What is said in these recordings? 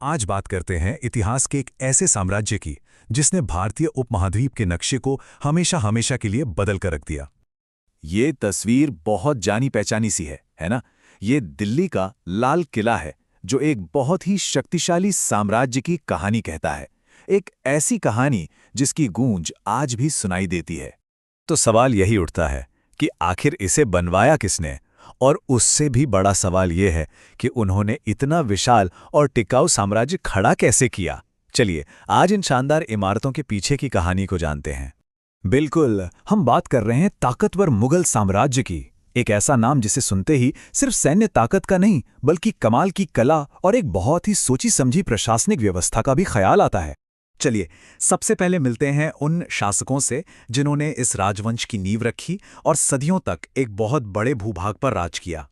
आज बात करते हैं इतिहास के एक ऐसे साम्राज्य की जिसने भारतीय उपमहाद्वीप के नक्शे को हमेशा हमेशा के लिए बदल कर रख दिया। ये तस्वीर बहुत जानी पहचानी सी है ना? ये दिल्ली का लाल किला है, जो एक बहुत ही शक्तिशाली साम्राज्य की कहानी कहता है। एक ऐसी कहानी जिसकी गूंज आज भी सुनाई देती है। तो सवाल यही उठता है कि आखिर इसे बनवाया किसने, और उससे भी बड़ा सवाल यह है कि उन्होंने इतना विशाल और टिकाऊ साम्राज्य खड़ा कैसे किया। चलिए आज इन शानदार इमारतों के पीछे की कहानी को जानते हैं। बिल्कुल, हम बात कर रहे हैं ताकतवर मुगल साम्राज्य की। एक ऐसा नाम जिसे सुनते ही सिर्फ सैन्य ताकत का नहीं, बल्कि कमाल की कला और एक बहुत ही सोची समझी प्रशासनिक व्यवस्था का भी ख्याल आता है। चलिए सबसे पहले मिलते हैं उन शासकों से जिन्होंने इस राजवंश की नींव रखी और सदियों तक एक बहुत बड़े भूभाग पर राज किया।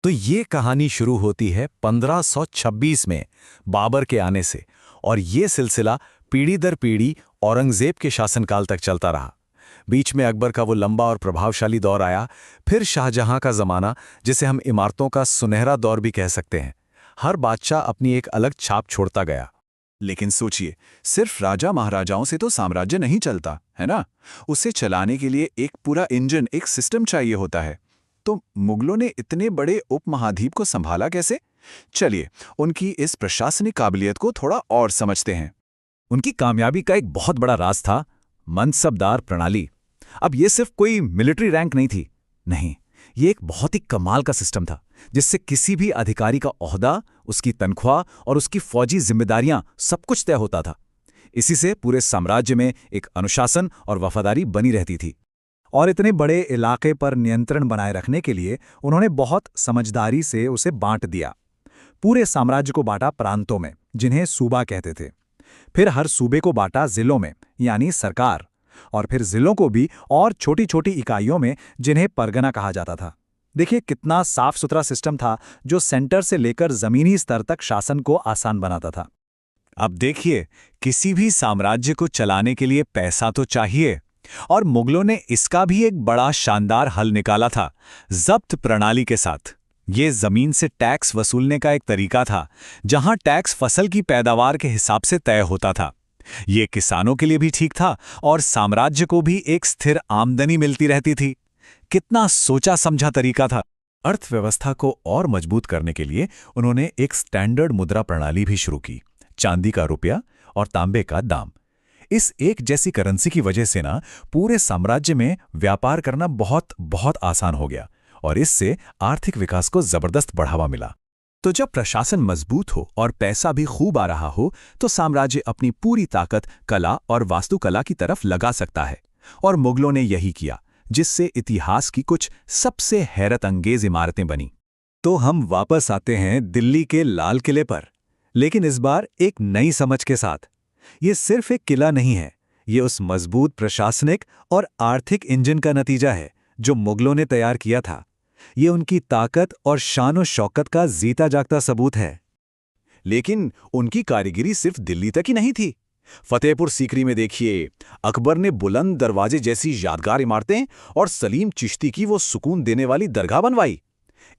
तो ये कहानी शुरू होती है 1526 में बाबर के आने से, और ये सिलसिला पीढ़ी दर पीढ़ी औरंगजेब के शासनकाल तक चलता रहा। बीच में अकबर का वो लंबा और प्रभावशाली दौर आया, फिर शाहजहां का जमाना, जिसे हम इमारतों का सुनहरा दौर भी कह सकते हैं। हर बादशाह अपनी एक अलग छाप छोड़ता गया। लेकिन सोचिए, सिर्फ राजा महाराजाओं से तो साम्राज्य नहीं चलता, है ना? उसे चलाने के लिए एक पूरा इंजन, एक सिस्टम चाहिए होता है। तो मुगलों ने इतने बड़े उपमहाद्वीप को संभाला कैसे? चलिए उनकी इस प्रशासनिक काबिलियत को थोड़ा और समझते हैं। उनकी कामयाबी का एक बहुत बड़ा राज था मनसबदार प्रणाली। अब ये सिर्फ कोई मिलिट्री रैंक नहीं थी, नहीं, ये एक बहुत ही कमाल का सिस्टम था जिससे किसी भी अधिकारी का ओहदा, उसकी तनख्वाह और उसकी फौजी जिम्मेदारियां सब कुछ तय होता था। इसी से पूरे साम्राज्य में एक अनुशासन और वफादारी बनी रहती थी। और इतने बड़े इलाके पर नियंत्रण बनाए रखने के लिए उन्होंने बहुत समझदारी से उसे बांट दिया। पूरे साम्राज्य को बांटा प्रांतों में, जिन्हें सूबा कहते थे। फिर हर सूबे को बांटा जिलों में, यानी सरकार, और फिर जिलों को भी और छोटी छोटी इकाइयों में, जिन्हें परगना कहा जाता था। देखिए कितना साफ सुथरा सिस्टम था, जो सेंटर से लेकर जमीनी स्तर तक शासन को आसान बनाता था। अब देखिए, किसी भी साम्राज्य को चलाने के लिए पैसा तो चाहिए, और मुगलों ने इसका भी एक बड़ा शानदार हल निकाला था, जब्त प्रणाली के साथ। ये जमीन से टैक्स वसूलने का एक तरीका था, जहां टैक्स फसल की पैदावार के हिसाब से तय होता था। ये किसानों के लिए भी ठीक था और साम्राज्य को भी एक स्थिर आमदनी मिलती रहती थी। कितना सोचा समझा तरीका था। अर्थव्यवस्था को और मजबूत करने के लिए उन्होंने एक स्टैंडर्ड मुद्रा प्रणाली भी शुरू की, चांदी का रुपया और तांबे का दाम। इस एक जैसी करेंसी की वजह से ना पूरे साम्राज्य में व्यापार करना बहुत बहुत आसान हो गया, और इससे आर्थिक विकास को जबरदस्त बढ़ावा मिला। तो जब प्रशासन मजबूत हो और पैसा भी खूब आ रहा हो, तो साम्राज्य अपनी पूरी ताकत कला और वास्तुकला की तरफ लगा सकता है। और मुगलों ने यही किया, जिससे इतिहास की कुछ सबसे हैरत अंगेज इमारतें बनी। तो हम वापस आते हैं दिल्ली के लाल किले पर, लेकिन इस बार एक नई समझ के साथ। ये सिर्फ एक किला नहीं है, ये उस मजबूत प्रशासनिक और आर्थिक इंजन का नतीजा है जो मुगलों ने तैयार किया था। ये उनकी ताकत और शान और शौकत का जीता जागता सबूत है। लेकिन उनकी कारीगरी सिर्फ दिल्ली तक ही नहीं थी। फतेहपुर सीकरी में देखिए, अकबर ने बुलंद दरवाजे जैसी यादगार इमारतें और सलीम चिश्ती की वो सुकून देने वाली दरगाह बनवाई।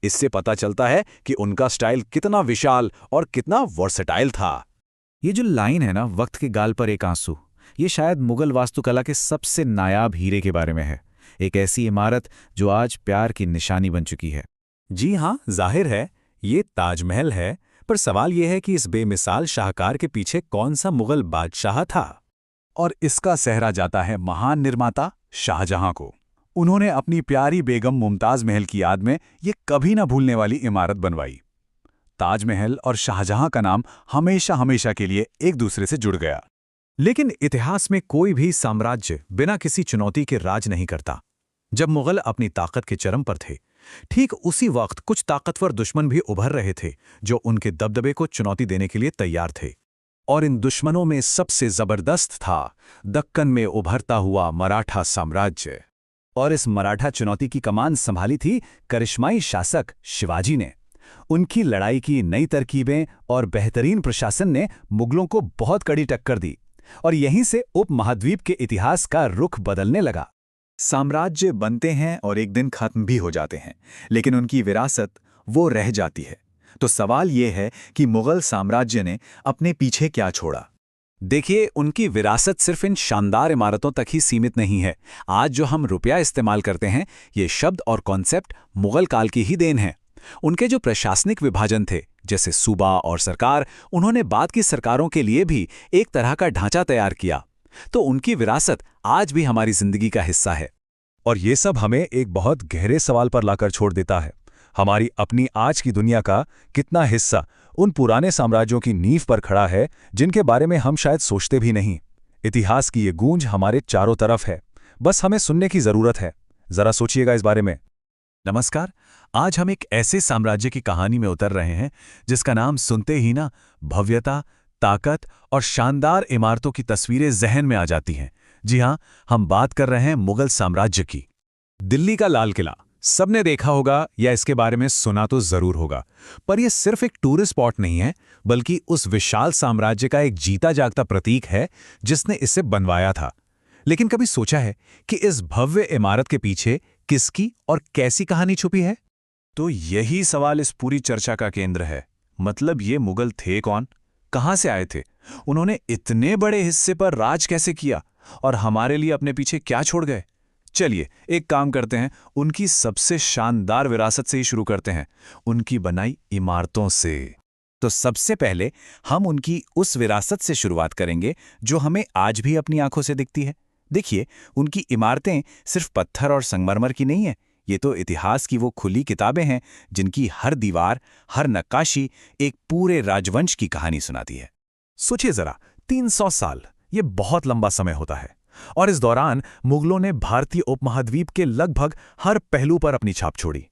इससे पता चलता है कि उनका स्टाइल कितना विशाल और कितना वर्सेटाइल था। ये जो लाइन है ना, वक्त के गाल पर एक आंसू, ये शायद मुगल वास्तुकला के सबसे नायाब हीरे के बारे में है। एक ऐसी इमारत जो आज प्यार की निशानी बन चुकी है। जी हाँ, जाहिर है ये ताजमहल है, पर सवाल यह है कि इस बेमिसाल शाहकार के पीछे कौन सा मुगल बादशाह था। और इसका सेहरा जाता है महान निर्माता शाहजहां को। उन्होंने अपनी प्यारी बेगम मुमताज महल की याद में ये कभी ना भूलने वाली इमारत बनवाई। ताजमहल और शाहजहां का नाम हमेशा हमेशा के लिए एक दूसरे से जुड़ गया। लेकिन इतिहास में कोई भी साम्राज्य बिना किसी चुनौती के राज नहीं करता। जब मुगल अपनी ताकत के चरम पर थे, ठीक उसी वक्त कुछ ताकतवर दुश्मन भी उभर रहे थे जो उनके दबदबे को चुनौती देने के लिए तैयार थे। और इन दुश्मनों में सबसे जबरदस्त था दक्कन में उभरता हुआ मराठा साम्राज्य। और इस मराठा चुनौती की कमान संभाली थी करिश्माई शासक शिवाजी ने। उनकी लड़ाई की नई तरकीबें और बेहतरीन प्रशासन ने मुगलों को बहुत कड़ी टक्कर दी, और यहीं से उपमहाद्वीप के इतिहास का रुख बदलने लगा। साम्राज्य बनते हैं और एक दिन खत्म भी हो जाते हैं, लेकिन उनकी विरासत वो रह जाती है। तो सवाल ये है कि मुगल साम्राज्य ने अपने पीछे क्या छोड़ा। देखिए, उनकी विरासत सिर्फ इन शानदार इमारतों तक ही सीमित नहीं है। आज जो हम रुपया इस्तेमाल करते हैं, ये शब्द और कॉन्सेप्ट मुगल काल की ही देन है। उनके जो प्रशासनिक विभाजन थे, जैसे सूबा और सरकार, उन्होंने बाद की सरकारों के लिए भी एक तरह का ढांचा तैयार किया। तो उनकी विरासत आज भी हमारी जिंदगी का हिस्सा है। और ये सब हमें एक बहुत गहरे सवाल पर लाकर छोड़ देता है। हमारी अपनी आज की दुनिया का कितना हिस्सा उन पुराने साम्राज्यों की नींव पर खड़ा है जिनके बारे में हम शायद सोचते भी नहीं। इतिहास की ये गूंज हमारे चारों तरफ है, बस हमें सुनने की जरूरत है। जरा सोचिएगा इस बारे में। नमस्कार, आज हम एक ऐसे साम्राज्य की कहानी में उतर रहे हैं जिसका नाम सुनते ही ना भव्यता, ताकत और शानदार इमारतों की तस्वीरें जहन में आ जाती हैं। जी हाँ, हम बात कर रहे हैं मुगल साम्राज्य की। दिल्ली का लाल किला सबने देखा होगा या इसके बारे में सुना तो जरूर होगा, पर यह सिर्फ एक टूरिस्ट स्पॉट नहीं है, बल्कि उस विशाल साम्राज्य का एक जीता जागता प्रतीक है जिसने इसे बनवाया था। लेकिन कभी सोचा है कि इस भव्य इमारत के पीछे किसकी और कैसी कहानी छुपी है? तो यही सवाल इस पूरी चर्चा का केंद्र है। मतलब ये मुगल थे कौन, कहां से आए थे, उन्होंने इतने बड़े हिस्से पर राज कैसे किया और हमारे लिए अपने पीछे क्या छोड़ गए? चलिए एक काम करते हैं, उनकी सबसे शानदार विरासत से ही शुरू करते हैं, उनकी बनाई इमारतों से। तो सबसे पहले हम उनकी उस विरासत से शुरुआत करेंगे जो हमें आज भी अपनी आंखों से दिखती है। देखिए, उनकी इमारतें सिर्फ पत्थर और संगमरमर की नहीं है, ये तो इतिहास की वो खुली किताबें हैं जिनकी हर दीवार, हर नक्काशी एक पूरे राजवंश की कहानी सुनाती है। सोचिए जरा, 300 साल, ये बहुत लंबा समय होता है, और इस दौरान मुगलों ने भारतीय उपमहाद्वीप के लगभग हर पहलू पर अपनी छाप छोड़ी।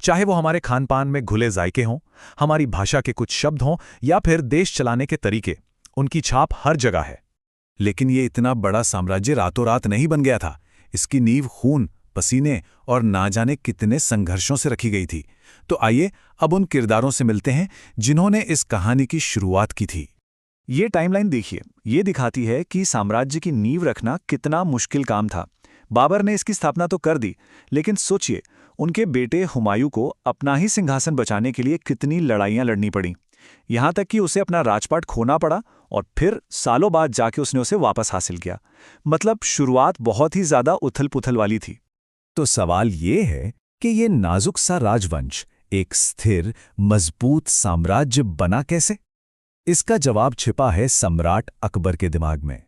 चाहे वो हमारे खान पान में घुले जायके हों, हमारी भाषा के कुछ शब्द हों, या फिर देश चलाने के तरीके, उनकी छाप हर जगह है। लेकिन ये इतना बड़ा साम्राज्य रातों रात नहीं बन गया था। इसकी नींव खून, पसीने और ना जाने कितने संघर्षों से रखी गई थी। तो आइए अब उन किरदारों से मिलते हैं जिन्होंने इस कहानी की शुरुआत की थी। ये टाइमलाइन देखिए, ये दिखाती है कि साम्राज्य की नींव रखना कितना मुश्किल काम था। बाबर ने इसकी स्थापना तो कर दी, लेकिन सोचिए उनके बेटे हुमायूं को अपना ही सिंहासन बचाने के लिए कितनी लड़ाइयां लड़नी पड़ी। यहां तक कि उसे अपना राजपाट खोना पड़ा और फिर सालों बाद जाके उसने उसे वापस हासिल किया। मतलब शुरुआत बहुत ही ज्यादा उथल-पुथल वाली थी। तो सवाल ये है कि ये नाजुक सा राजवंश एक स्थिर, मजबूत साम्राज्य बना कैसे? इसका जवाब छिपा है सम्राट अकबर के दिमाग में।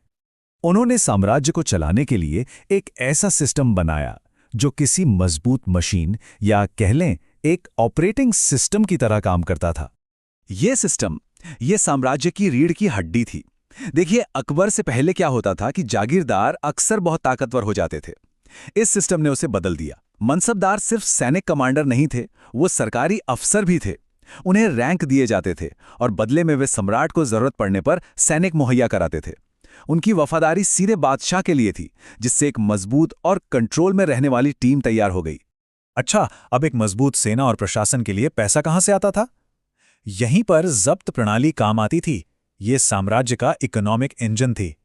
उन्होंने साम्राज्य को चलाने के लिए एक ऐसा सिस्टम बनाया जो किसी मजबूत मशीन या कह लें एक ऑपरेटिंग सिस्टम की तरह काम करता था। ये सिस्टम, ये साम्राज्य की रीढ़ की हड्डी थी। देखिए, अकबर से पहले क्या होता था कि जागीरदार अक्सर बहुत ताकतवर हो जाते थे। इस सिस्टम ने उसे बदल दिया। मनसबदार सिर्फ सैनिक कमांडर नहीं थे, वो सरकारी अफसर भी थे। उन्हें रैंक दिए जाते थे और बदले में वे सम्राट को जरूरत पड़ने पर सैनिक मुहैया कराते थे। उनकी वफादारी सीधे बादशाह के लिए थी, जिससे एक मजबूत और कंट्रोल में रहने वाली टीम तैयार हो गई। अच्छा, अब एक मजबूत सेना और प्रशासन के लिए पैसा कहां से आता था? यहीं पर जब्त प्रणाली काम आती थी। ये साम्राज्य का इकोनॉमिक इंजन थी।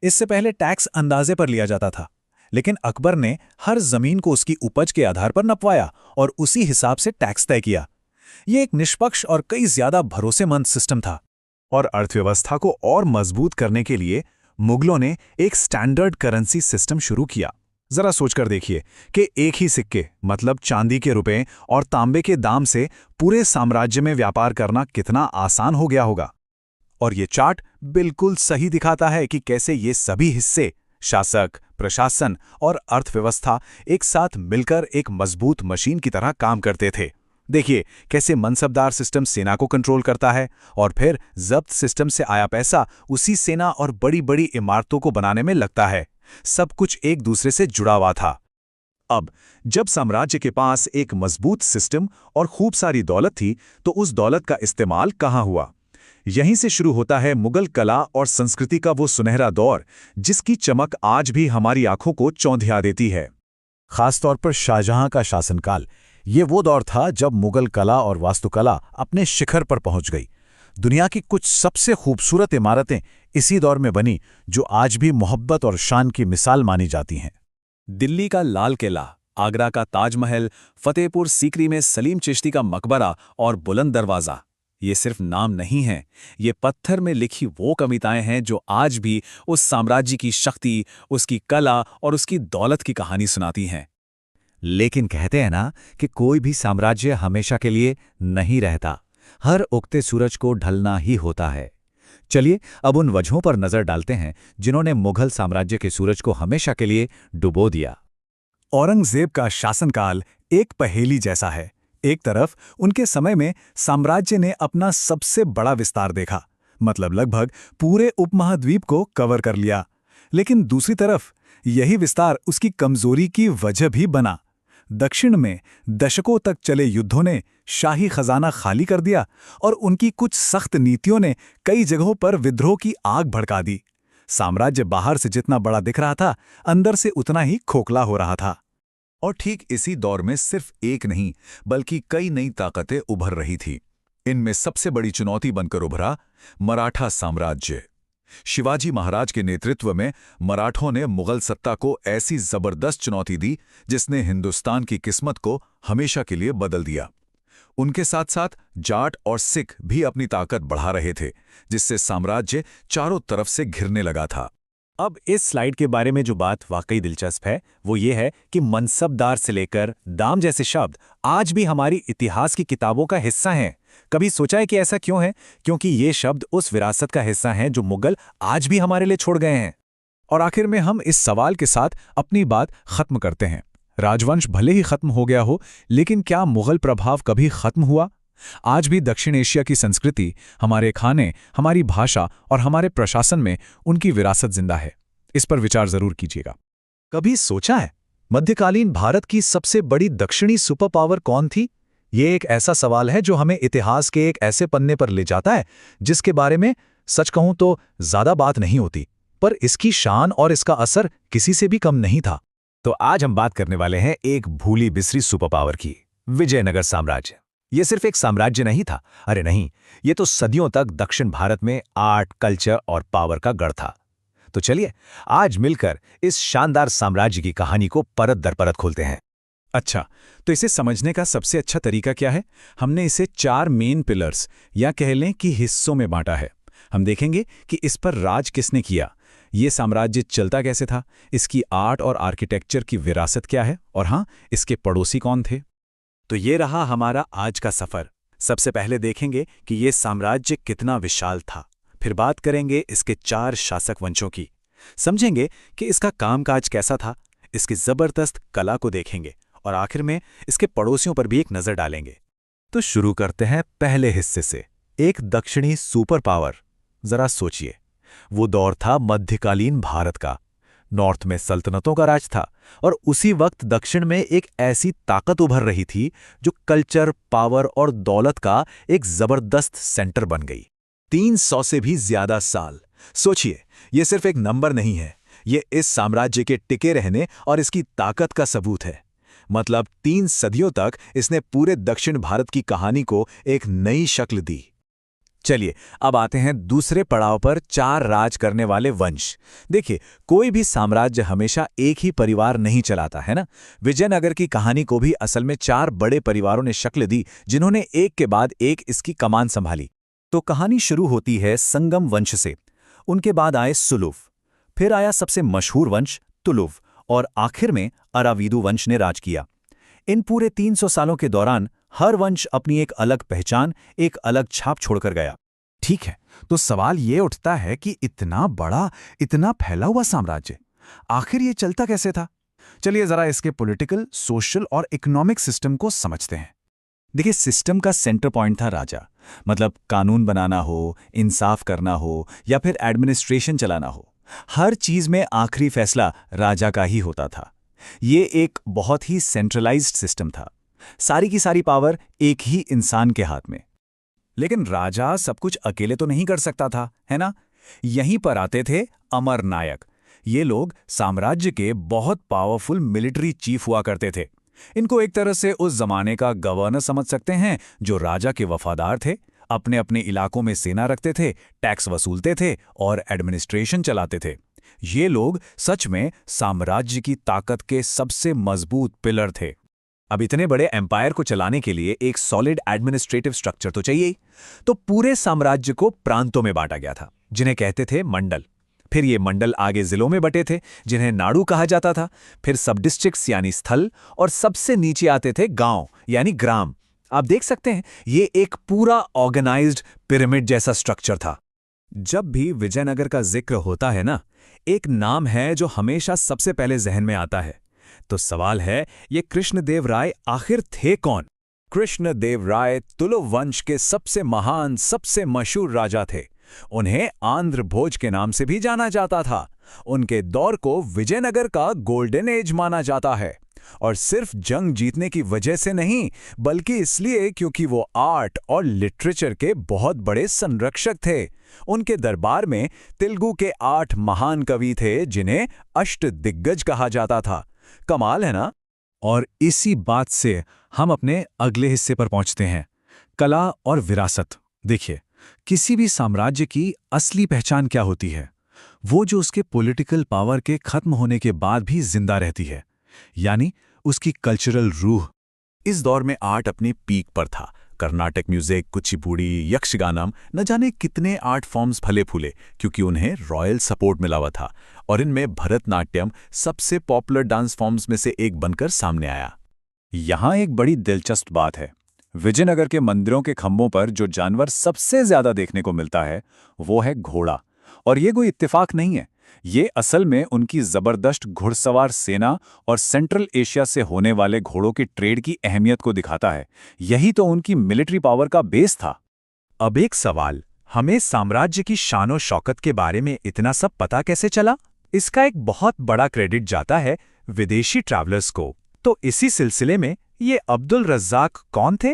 इससे पहले टैक्स अंदाजे पर लिया जाता था, लेकिन अकबर ने हर जमीन को उसकी उपज के आधार पर नपवाया और उसी हिसाब से टैक्स तय किया। ये एक निष्पक्ष और कई ज्यादा भरोसेमंद सिस्टम था। और अर्थव्यवस्था को और मजबूत करने के लिए मुगलों ने एक स्टैंडर्ड करेंसी सिस्टम शुरू किया। जरा सोचकर देखिए कि एक ही सिक्के, मतलब चांदी के रुपए और तांबे के दाम से पूरे साम्राज्य में व्यापार करना कितना आसान हो गया होगा। और ये चार्ट बिल्कुल सही दिखाता है कि कैसे ये सभी हिस्से, शासक, प्रशासन और अर्थव्यवस्था, एक साथ मिलकर एक मजबूत मशीन की तरह काम करते थे। देखिए कैसे मनसबदार सिस्टम सेना को कंट्रोल करता है और फिर जब्त सिस्टम से आया पैसा उसी सेना और बड़ी बड़ी इमारतों को बनाने में लगता है। सब कुछ एक दूसरे से जुड़ा हुआ था। अब जब साम्राज्य के पास एक मजबूत सिस्टम और खूब सारी दौलत थी, तो उस दौलत का इस्तेमाल कहाँ हुआ? यहीं से शुरू होता है मुगल कला और संस्कृति का वो सुनहरा दौर, जिसकी चमक आज भी हमारी आंखों को चौंधिया देती है। खासतौर पर शाहजहां का शासनकाल, ये वो दौर था जब मुगल कला और वास्तुकला अपने शिखर पर पहुंच गई। दुनिया की कुछ सबसे खूबसूरत इमारतें इसी दौर में बनी, जो आज भी मोहब्बत और शान की मिसाल मानी जाती हैं। दिल्ली का लाल किला, आगरा का ताजमहल, फतेहपुर सीकरी में सलीम चिश्ती का मकबरा और बुलंद दरवाजा, ये सिर्फ नाम नहीं है, ये पत्थर में लिखी वो कविताएं हैं जो आज भी उस साम्राज्य की शक्ति, उसकी कला और उसकी दौलत की कहानी सुनाती हैं। लेकिन कहते हैं ना कि कोई भी साम्राज्य हमेशा के लिए नहीं रहता, हर उगते सूरज को ढलना ही होता है। चलिए अब उन वजहों पर नजर डालते हैं जिन्होंने मुगल साम्राज्य के सूरज को हमेशा के लिए डुबो दिया। औरंगजेब का शासनकाल एक पहेली जैसा है। एक तरफ उनके समय में साम्राज्य ने अपना सबसे बड़ा विस्तार देखा, मतलब लगभग पूरे उपमहाद्वीप को कवर कर लिया। लेकिन दूसरी तरफ यही विस्तार उसकी कमजोरी की वजह भी बना। दक्षिण में दशकों तक चले युद्धों ने शाही खजाना खाली कर दिया और उनकी कुछ सख्त नीतियों ने कई जगहों पर विद्रोह की आग भड़का दी। साम्राज्य बाहर से जितना बड़ा दिख रहा था, अंदर से उतना ही खोखला हो रहा था। और ठीक इसी दौर में सिर्फ एक नहीं बल्कि कई नई ताकतें उभर रही थी। इनमें सबसे बड़ी चुनौती बनकर उभरा मराठा साम्राज्य। शिवाजी महाराज के नेतृत्व में मराठों ने मुगल सत्ता को ऐसी जबरदस्त चुनौती दी जिसने हिंदुस्तान की किस्मत को हमेशा के लिए बदल दिया। उनके साथ साथ जाट और सिख भी अपनी ताकत बढ़ा रहे थे, जिससे साम्राज्य चारों तरफ से घिरने लगा था। अब इस स्लाइड के बारे में जो बात वाकई दिलचस्प है वो ये है कि मनसबदार से लेकर दाम जैसे शब्द आज भी हमारी इतिहास की किताबों का हिस्सा हैं। कभी सोचा है कि ऐसा क्यों है? क्योंकि ये शब्द उस विरासत का हिस्सा हैं जो मुगल आज भी हमारे लिए छोड़ गए हैं। और आखिर में हम इस सवाल के साथ अपनी बात खत्म करते हैं। राजवंश भले ही खत्म हो गया हो, लेकिन क्या मुगल प्रभाव कभी खत्म हुआ? आज भी दक्षिण एशिया की संस्कृति, हमारे खाने, हमारी भाषा और हमारे प्रशासन में उनकी विरासत जिंदा है। इस पर विचार जरूर कीजिएगा। कभी सोचा है मध्यकालीन भारत की सबसे बड़ी दक्षिणी सुपर पावर कौन थी? ये एक ऐसा सवाल है जो हमें इतिहास के एक ऐसे पन्ने पर ले जाता है जिसके बारे में सच कहूं तो ज्यादा बात नहीं होती, पर इसकी शान और इसका असर किसी से भी कम नहीं था। तो आज हम बात करने वाले हैं एक भूली बिसरी सुपर पावर की, विजयनगर साम्राज्य। ये सिर्फ एक साम्राज्य नहीं था, अरे नहीं, ये तो सदियों तक दक्षिण भारत में आर्ट, कल्चर और पावर का गढ़ था। तो चलिए आज मिलकर इस शानदार साम्राज्य की कहानी को परत दर परत खोलते हैं। अच्छा, तो इसे समझने का सबसे अच्छा तरीका क्या है? हमने इसे 4 मेन पिलर्स या कह लें कि हिस्सों में बांटा है। हम देखेंगे कि इस पर राज किसने किया, ये साम्राज्य चलता कैसे था, इसकी आर्ट और आर्किटेक्चर की विरासत क्या है, और हाँ, इसके पड़ोसी कौन थे। तो ये रहा हमारा आज का सफर। सबसे पहले देखेंगे कि ये साम्राज्य कितना विशाल था, फिर बात करेंगे इसके 4 शासक वंशों की, समझेंगे कि इसका कामकाज कैसा था, इसकी जबरदस्त कला को देखेंगे और आखिर में इसके पड़ोसियों पर भी एक नजर डालेंगे। तो शुरू करते हैं पहले हिस्से से, एक दक्षिणी सुपर पावर। जरा सोचिए, वो दौर था मध्यकालीन भारत का। नॉर्थ में सल्तनतों का राज था और उसी वक्त दक्षिण में एक ऐसी ताकत उभर रही थी जो कल्चर, पावर और दौलत का एक जबरदस्त सेंटर बन गई। 300 से भी ज्यादा साल। सोचिए, ये सिर्फ एक नंबर नहीं है, ये इस साम्राज्य के टिके रहने और इसकी ताकत का सबूत है। मतलब 3 सदियों तक इसने पूरे दक्षिण भारत की कहानी को एक नई शक्ल दी। चलिए अब आते हैं दूसरे पड़ाव पर, 4 राज करने वाले वंश। देखिए, कोई भी साम्राज्य हमेशा एक ही परिवार नहीं चलाता है ना। विजयनगर की कहानी को भी असल में 4 बड़े परिवारों ने शक्ल दी, जिन्होंने एक के बाद एक इसकी कमान संभाली। तो कहानी शुरू होती है संगम वंश से, उनके बाद आए सुलुव, फिर आया सबसे मशहूर वंश तुलुव और आखिर में अराविदु वंश ने राज किया। इन पूरे 300 सालों के दौरान हर वंश अपनी एक अलग पहचान, एक अलग छाप छोड़कर गया। ठीक है, तो सवाल ये उठता है कि इतना बड़ा, इतना फैला हुआ साम्राज्य आखिर ये चलता कैसे था? चलिए जरा इसके पॉलिटिकल, सोशल और इकोनॉमिक सिस्टम को समझते हैं। देखिए, सिस्टम का सेंटर पॉइंट था राजा। मतलब कानून बनाना हो, इंसाफ करना हो या फिर एडमिनिस्ट्रेशन चलाना हो, हर चीज में आखिरी फैसला राजा का ही होता था। ये एक बहुत ही सेंट्रलाइज्ड सिस्टम था, सारी की सारी पावर एक ही इंसान के हाथ में। लेकिन राजा सब कुछ अकेले तो नहीं कर सकता था, है ना? यहीं पर आते थे अमर नायक। ये लोग साम्राज्य के बहुत पावरफुल मिलिट्री चीफ हुआ करते थे। इनको एक तरह से उस जमाने का गवर्नर समझ सकते हैं, जो राजा के वफादार थे, अपने अपने इलाकों में सेना रखते थे, टैक्स वसूलते थे और एडमिनिस्ट्रेशन चलाते थे। ये लोग सच में साम्राज्य की ताकत के सबसे मजबूत पिलर थे। अब इतने बड़े एम्पायर को चलाने के लिए एक सॉलिड एडमिनिस्ट्रेटिव स्ट्रक्चर तो चाहिए ही। तो पूरे साम्राज्य को प्रांतों में बांटा गया था, जिन्हें कहते थे मंडल। फिर ये मंडल आगे जिलों में बटे थे, जिन्हें नाडु कहा जाता था, फिर सब डिस्ट्रिक्ट्स यानी स्थल, और सबसे नीचे आते थे गांव यानी ग्राम। आप देख सकते हैं, ये एक पूरा ऑर्गेनाइज्ड पिरामिड जैसा स्ट्रक्चर था। जब भी विजयनगर का जिक्र होता है ना, एक नाम है जो हमेशा सबसे पहले जहन में आता है। तो सवाल है, ये कृष्णदेव राय आखिर थे कौन? कृष्णदेव राय तुलु वंश के सबसे महान, सबसे मशहूर राजा थे। उन्हें आंध्र भोज के नाम से भी जाना जाता था। उनके दौर को विजयनगर का गोल्डन एज माना जाता है, और सिर्फ जंग जीतने की वजह से नहीं, बल्कि इसलिए क्योंकि वो आर्ट और लिटरेचर के बहुत बड़े संरक्षक थे। उनके दरबार में तेलुगु के 8 महान कवि थे, जिन्हें अष्टदिग्गज कहा जाता था। कमाल है ना? और इसी बात से हम अपने अगले हिस्से पर पहुंचते हैं, कला और विरासत। देखिए, किसी भी साम्राज्य की असली पहचान क्या होती है? वो जो उसके पॉलिटिकल पावर के खत्म होने के बाद भी जिंदा रहती है, यानी उसकी कल्चरल रूह। इस दौर में आर्ट अपनी पीक पर था। कर्नाटक म्यूजिक, कुचिपुड़ी, यक्षगानम, न जाने कितने आर्ट फॉर्म्स फले फूले, क्योंकि उन्हें रॉयल सपोर्ट मिला हुआ था। और इनमें भरतनाट्यम सबसे पॉपुलर डांस फॉर्म्स में से एक बनकर सामने आया। यहाँ एक बड़ी दिलचस्प बात है। विजयनगर के मंदिरों के खंभों पर जो जानवर सबसे ज्यादा देखने को मिलता है, वो है घोड़ा। और ये कोई इत्तेफाक नहीं है, ये असल में उनकी जबरदस्त घुड़सवार सेना और सेंट्रल एशिया से होने वाले घोड़ों की ट्रेड की अहमियत को दिखाता है। यही तो उनकी मिलिट्री पावर का बेस था। अब एक सवाल, हमें साम्राज्य की शान और शौकत के बारे में इतना सब पता कैसे चला? इसका एक बहुत बड़ा क्रेडिट जाता है विदेशी ट्रैवलर्स को। तो इसी सिलसिले में ये अब्दुल रज़्ज़ाक कौन थे?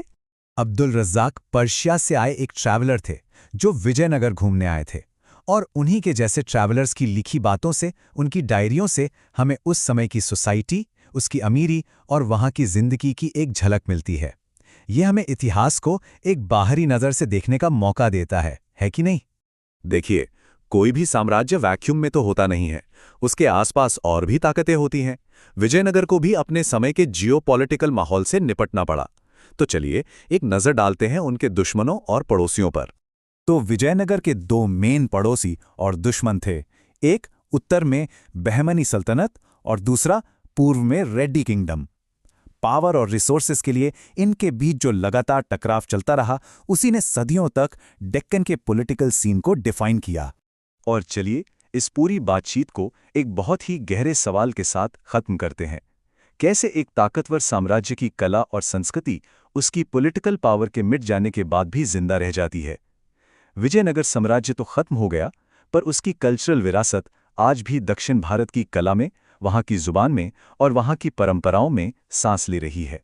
अब्दुल रज़्ज़ाक पर्शिया से आए एक ट्रैवलर थे, जो विजयनगर घूमने आए थे। और उन्हीं के जैसे ट्रैवलर्स की लिखी बातों से, उनकी डायरियों से हमें उस समय की सोसाइटी, उसकी अमीरी और वहाँ की जिंदगी की एक झलक मिलती है। ये हमें इतिहास को एक बाहरी नज़र से देखने का मौका देता है कि नहीं? देखिए, कोई भी साम्राज्य वैक्यूम में तो होता नहीं है, उसके आसपास और भी ताकतें होती हैं। विजयनगर को भी अपने समय के जियोपॉलिटिकल माहौल से निपटना पड़ा। तो चलिए एक नज़र डालते हैं उनके दुश्मनों और पड़ोसियों पर। तो विजयनगर के 2 मेन पड़ोसी और दुश्मन थे। एक उत्तर में बहमनी सल्तनत और दूसरा पूर्व में रेड्डी किंगडम। पावर और रिसोर्सेस के लिए इनके बीच जो लगातार टकराव चलता रहा, उसी ने सदियों तक डेक्कन के पॉलिटिकल सीन को डिफाइन किया। और चलिए इस पूरी बातचीत को एक बहुत ही गहरे सवाल के साथ खत्म करते हैं। कैसे एक ताकतवर साम्राज्य की कला और संस्कृति उसकी पॉलिटिकल पावर के मिट जाने के बाद भी जिंदा रह जाती है? विजयनगर साम्राज्य तो खत्म हो गया, पर उसकी कल्चरल विरासत आज भी दक्षिण भारत की कला में, वहाँ की जुबान में और वहाँ की परंपराओं में सांस ले रही है।